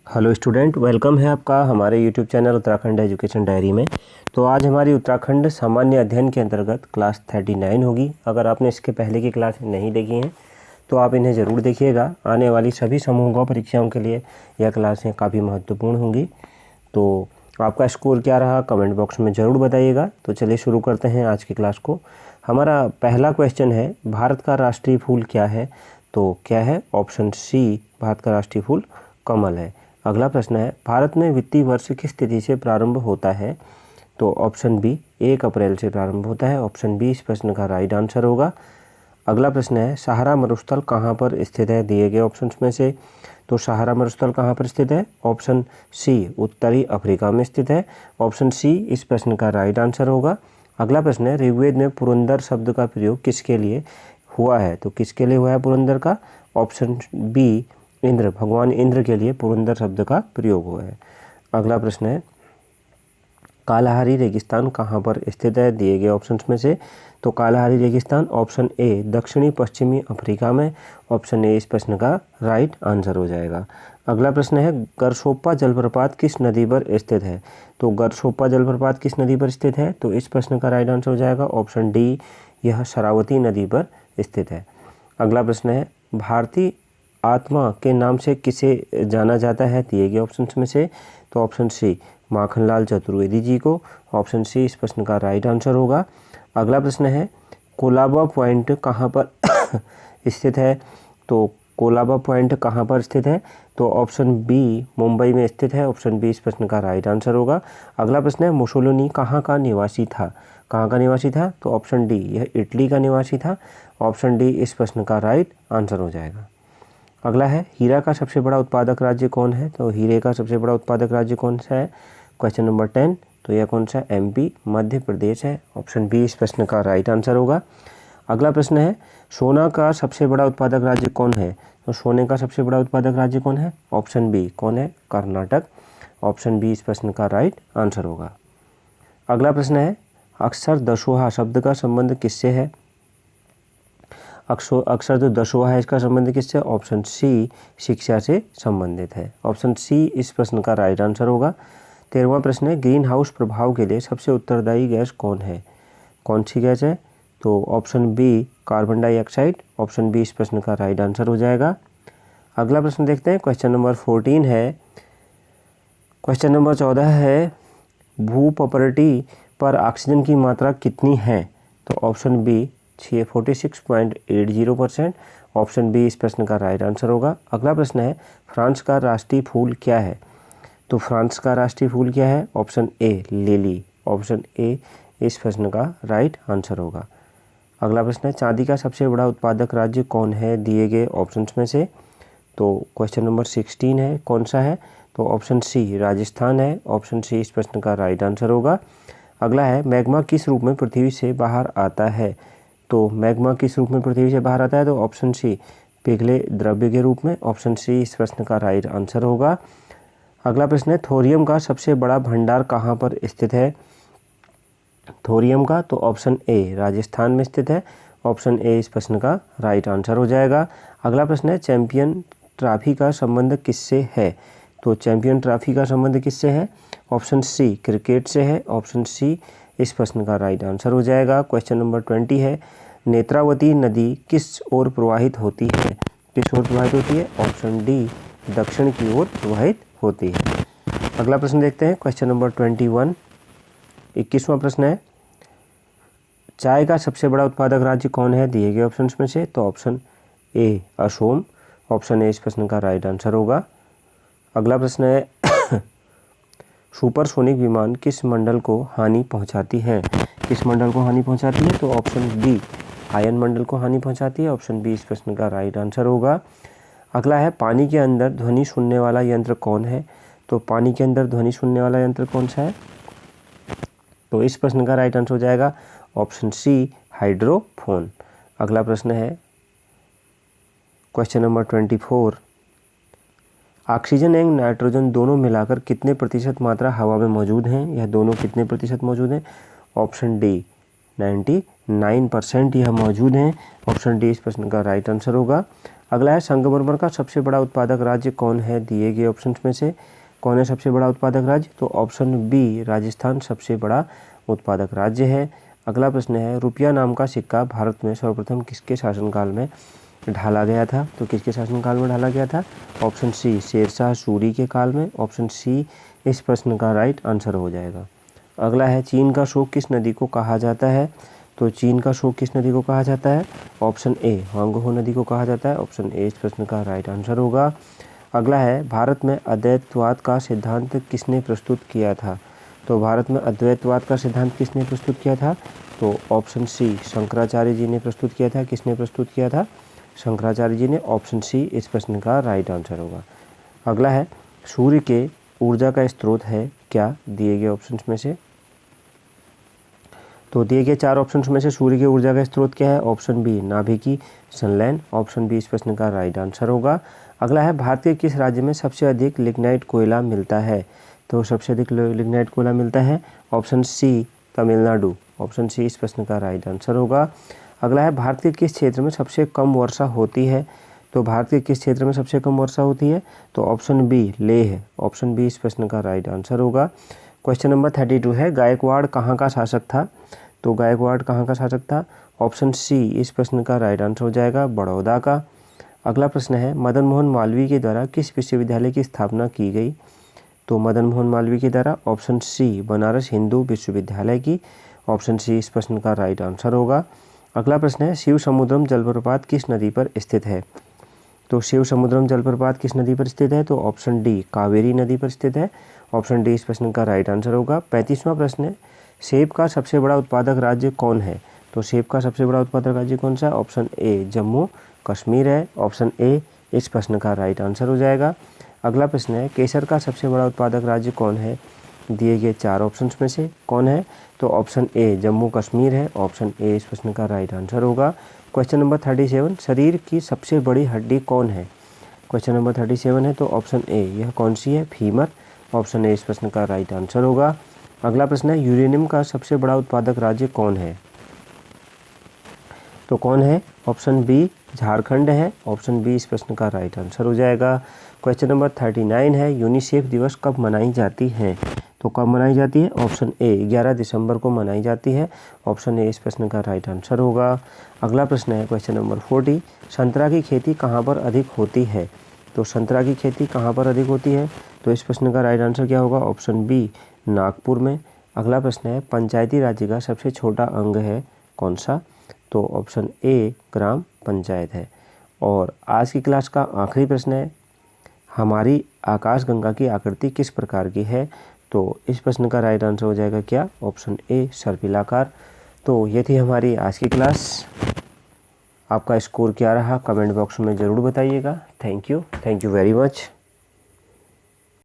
Hello student, welcome है आपका हमारे YouTube channel Uttarakhand education diary में। तो आज हमारी उत्तराखंड सामान्य अध्ययन के अंतर्गत क्लास 39 होगी। अगर आपने इसके पहले की क्लास नहीं देखी हैं तो आप इन्हें ज़रूर देखिएगा। आने वाली सभी समूह परीक्षाओं के लिए यह क्लासें काफ़ी महत्वपूर्ण होंगी। तो आपका स्कोर क्या रहा कमेंट बॉक्स में ज़रूर बताइएगा। तो चलिए शुरू करते हैं आज की क्लास को। हमारा पहला क्वेश्चन है, भारत का राष्ट्रीय फूल क्या है? तो क्या है? ऑप्शन सी, भारत का राष्ट्रीय फूल कमल है। अगला प्रश्न है, भारत में वित्तीय वर्ष किस तिथि से प्रारंभ होता है? तो ऑप्शन बी, 1 अप्रैल से प्रारंभ होता है। ऑप्शन बी इस प्रश्न का राइट आंसर होगा। अगला प्रश्न है, सहारा मरुस्थल कहाँ पर स्थित है? दिए गए ऑप्शंस में से तो सहारा मरुस्थल कहाँ पर स्थित है? ऑप्शन सी, उत्तरी अफ्रीका में स्थित है। ऑप्शन सी इस प्रश्न का राइट आंसर होगा। अगला प्रश्न है, ऋग्वेद में पुरंदर शब्द का प्रयोग किसके लिए हुआ है? तो किसके लिए हुआ है पुरंदर का? ऑप्शन बी, इंद्र, भगवान इंद्र के लिए पुरंदर शब्द का प्रयोग हुआ है। अगला प्रश्न है, कालाहारी रेगिस्तान कहाँ पर स्थित है? दिए गए ऑप्शंस में से तो कालाहारी रेगिस्तान ऑप्शन ए, दक्षिणी पश्चिमी अफ्रीका में। ऑप्शन ए इस प्रश्न का राइट आंसर हो जाएगा। अगला प्रश्न है, गरसोप्पा जलप्रपात किस नदी पर स्थित है? तो गरसोप्पा जलप्रपात किस नदी पर स्थित है? तो इस प्रश्न का राइट आंसर हो जाएगा ऑप्शन डी, यह शरावती नदी पर स्थित है। अगला प्रश्न है, भारतीय आत्मा के नाम से किसे जाना जाता है? दिए गए ऑप्शंस में से तो ऑप्शन सी, माखनलाल चतुर्वेदी जी को। ऑप्शन सी इस प्रश्न का राइट आंसर होगा। अगला प्रश्न है, कोलाबा पॉइंट कहाँ पर स्थित है? तो कोलाबा पॉइंट कहाँ पर स्थित है? तो ऑप्शन बी, मुंबई में स्थित है। ऑप्शन बी इस प्रश्न का राइट आंसर होगा। अगला प्रश्न है, मुसोलिनी कहाँ का निवासी था? कहाँ का निवासी था? तो ऑप्शन डी, यह इटली का निवासी था। ऑप्शन डी इस प्रश्न का राइट आंसर हो जाएगा। अगला है, हीरा का सबसे बड़ा उत्पादक राज्य कौन है? तो हीरे का सबसे बड़ा उत्पादक राज्य कौन सा है? क्वेश्चन नंबर 10, तो यह कौन सा? एमपी, मध्य प्रदेश है। ऑप्शन बी इस प्रश्न का राइट आंसर होगा। अगला प्रश्न है, सोना का सबसे बड़ा उत्पादक राज्य कौन है? तो सोने का सबसे बड़ा उत्पादक राज्य कौन है? ऑप्शन बी, कौन है? कर्नाटक। ऑप्शन बी इस प्रश्न का राइट आंसर होगा। अगला प्रश्न है, अक्षर दशोहा शब्द का संबंध किससे है? अक्षर जो दशोहा है इसका संबंध किससे? ऑप्शन सी, शिक्षा से संबंधित है। ऑप्शन सी इस प्रश्न का राइट आंसर होगा। 13वां प्रश्न है, ग्रीन हाउस प्रभाव के लिए सबसे उत्तरदायी गैस कौन है? कौन सी गैस है? तो option B, carbon dioxide. Option B इस प्रश्न का राइट आंसर हो जाएगा। अगला प्रश्न देखते हैं, क्वेश्चन नंबर 14 है। क्वेश्चन नंबर 14 है, भूपपरटी पर ऑक्सीजन की मात्रा कितनी है? तो ऑप्शन बी, 46.80%। ऑप्शन बी इस प्रश्न का राइट आंसर होगा। अगला प्रश्न है, फ्रांस का राष्ट्रीय फूल क्या है? तो फ्रांस का राष्ट्रीय फूल क्या है? Option A, lily. Option A इस प्रश्न का राइट आंसर होगा। अगला प्रश्न है, चांदी का सबसे बड़ा उत्पादक राज्य कौन है? दिए गए ऑप्शंस में से तो क्वेश्चन नंबर 16 है, कौन सा है? तो ऑप्शन सी, राजस्थान है। ऑप्शन सी इस प्रश्न का राइट आंसर होगा। अगला है, मैग्मा किस रूप में पृथ्वी से बाहर आता है? तो मैग्मा किस रूप में पृथ्वी से बाहर आता है? तो ऑप्शन सी, पिघले द्रव्य के रूप में। ऑप्शन सी इस प्रश्न का राइट आंसर होगा। अगला प्रश्न है, थोरियम का सबसे बड़ा भंडार कहाँ पर स्थित है? थोरियम का तो ऑप्शन ए, राजस्थान में स्थित है। ऑप्शन ए इस प्रश्न का राइट आंसर हो जाएगा। अगला प्रश्न है, चैंपियन ट्रॉफी का संबंध किससे है? तो चैंपियन ट्रॉफी का संबंध किससे है? ऑप्शन सी, क्रिकेट से है। ऑप्शन सी इस प्रश्न का राइट आंसर हो जाएगा। क्वेश्चन नंबर 20 है, नेत्रावती नदी किस ओर प्रवाहित होती है? किस ओर प्रवाहित होती है? ऑप्शन डी, दक्षिण की ओर प्रवाहित होती है। अगला प्रश्न देखते हैं, क्वेश्चन नंबर 21, 21वां प्रश्न है, चाय का सबसे बड़ा उत्पादक राज्य कौन है? दिए गए ऑप्शंस में से तो option A, Asom. Option A इस प्रश्न का राइट आंसर होगा। अगला प्रश्न है, सुपरसोनिक विमान किस मंडल को हानि पहुंचाती है? किस मंडल को हानि पहुंचाती है? तो ऑप्शन बी, आयन मंडल को हानि पहुंचाती है। ऑप्शन बी इस प्रश्न का राइट आंसर होगा। अगला है, पानी के अंदर ध्वनि सुनने वाला यंत्र कौन है? तो पानी के अंदर ध्वनि सुनने वाला यंत्र कौन सा है? तो इस प्रश्न का राइट आंसर हो जाएगा ऑप्शन सी, हाइड्रोफोन। अगला प्रश्न है, क्वेश्चन नंबर 24, ऑक्सीजन एवं नाइट्रोजन दोनों मिलाकर कितने प्रतिशत मात्रा हवा में मौजूद हैं? यह दोनों कितने प्रतिशत मौजूद हैं? ऑप्शन डी, 99% यह मौजूद हैं। ऑप्शन डी इस प्रश्न का राइट आंसर होगा। अगला है संगमरमर का सबसे बड़ा उत्पादक राज्य कौन है, दिए गए ऑप्शंस में से कौन है सबसे बड़ा उत्पादक राज्य, तो ऑप्शन बी राजस्थान सबसे बड़ा उत्पादक राज्य है। अगला प्रश्न है रुपया नाम का सिक्का भारत में सर्वप्रथम किसके शासनकाल में ढाला गया था, तो किसके शासनकाल में ढाला गया था, ऑप्शन सी शेरशाह सूरी के काल में। ऑप्शन सी इस प्रश्न का राइट आंसर हो जाएगा। अगला है चीन का शोक किस नदी को कहा जाता है, तो चीन का शोक किस नदी को कहा जाता है, ऑप्शन ए होंगहो नदी को कहा जाता है। ऑप्शन ए इस प्रश्न का राइट आंसर होगा। अगला है भारत में अद्वैतवाद का सिद्धांत किसने प्रस्तुत किया था, तो भारत में अद्वैतवाद का सिद्धांत किसने प्रस्तुत किया था, तो ऑप्शन सी शंकराचार्य जी ने प्रस्तुत किया था। किसने प्रस्तुत किया था, शंकराचार्य जी ने। ऑप्शन सी इस प्रश्न का राइट आंसर होगा। अगला है सूर्य के ऊर्जा का स्रोत है क्या, दिए गए ऑप्शंस में से, तो दिए गए 4 ऑप्शंस में से सूर्य की ऊर्जा का स्रोत क्या है, ऑप्शन बी नाभिकीय संलयन। ऑप्शन बी इस प्रश्न का राइट आंसर होगा। अगला है भारत के किस राज्य में सबसे अधिक लिग्नाइट कोयला मिलता है, तो सबसे अधिक लिग्नाइट कोयला मिलता है, option C Tamil Nadu. Option C इस प्रश्न का राइट आंसर होगा। अगला है भारत के किस क्षेत्र में सबसे कम वर्षा होती है, तो भारत के किस क्षेत्र में सबसे कम वर्षा होती है, तो ऑप्शन बी लेह है। ऑप्शन बी इस प्रश्न का राइट आंसर होगा। क्वेश्चन नंबर 32 है गायकवाड़ कहाँ का शासक था, तो गायकवाड़ कहाँ का शासक था, ऑप्शन सी इस प्रश्न का राइट आंसर हो जाएगा बड़ौदा का। अगला प्रश्न है मदन मोहन मालवीय के द्वारा किस विश्वविद्यालय की स्थापना की गई, तो मदन मोहन मालवीय के द्वारा ऑप्शन सी बनारस हिंदू विश्वविद्यालय की। ऑप्शन सी इस प्रश्न का राइट आंसर होगा। अगला प्रश्न है शिव समुद्रम जलप्रपात किस नदी पर स्थित है, तो शिव समुद्रम जलप्रपात किस नदी पर स्थित है, तो ऑप्शन डी कावेरी नदी पर स्थित है। ऑप्शन डी इस प्रश्न का राइट आंसर होगा। 35वां प्रश्न है सेब का सबसे बड़ा उत्पादक राज्य कौन है, तो सेब का सबसे बड़ा उत्पादक राज्य कौन सा है, ऑप्शन ए जम्मू कश्मीर है। ऑप्शन ए इस प्रश्न का राइट आंसर हो जाएगा। अगला प्रश्न है केसर का सबसे बड़ा उत्पादक राज्य कौन है, दिए गए 4 ऑप्शंस में से कौन है, तो ऑप्शन ए जम्मू कश्मीर है। ऑप्शन ए इस प्रश्न का राइट आंसर होगा। क्वेश्चन नंबर 37 शरीर की सबसे बड़ी हड्डी कौन है, क्वेश्चन नंबर 37 है, तो ऑप्शन ए यह कौन सी है, फीमर। ऑप्शन ए इस प्रश्न का राइट आंसर होगा। अगला प्रश्न है यूरेनियम का सबसे बड़ा उत्पादक राज्य कौन है, तो कौन है, ऑप्शन बी झारखंड है। ऑप्शन बी इस प्रश्न का राइट आंसर हो जाएगा। क्वेश्चन नंबर 39 है यूनिसेफ दिवस कब मनाई जाती है, तो कब मनाई जाती है, ऑप्शन ए 11 दिसंबर को मनाई जाती है। ऑप्शन ए इस प्रश्न का राइट आंसर होगा। अगला प्रश्न है क्वेश्चन नंबर 40 संतरा की खेती कहाँ पर अधिक होती है, तो संतरा की खेती कहाँ पर अधिक होती है, तो इस प्रश्न का राइट आंसर क्या होगा, ऑप्शन बी नागपुर में। अगला प्रश्न है पंचायती राज्य का सबसे छोटा अंग है कौन सा, तो ऑप्शन ए ग्राम पंचायत है। और आज की क्लास का आखिरी प्रश्न है हमारी आकाशगंगा की आकृति किस प्रकार की है, तो इस प्रश्न का राइट आंसर हो जाएगा क्या, ऑप्शन ए सर्पिलाकार। तो ये थी हमारी आज की क्लास। आपका स्कोर क्या रहा कमेंट बॉक्स में ज़रूर बताइएगा। Thank you very much.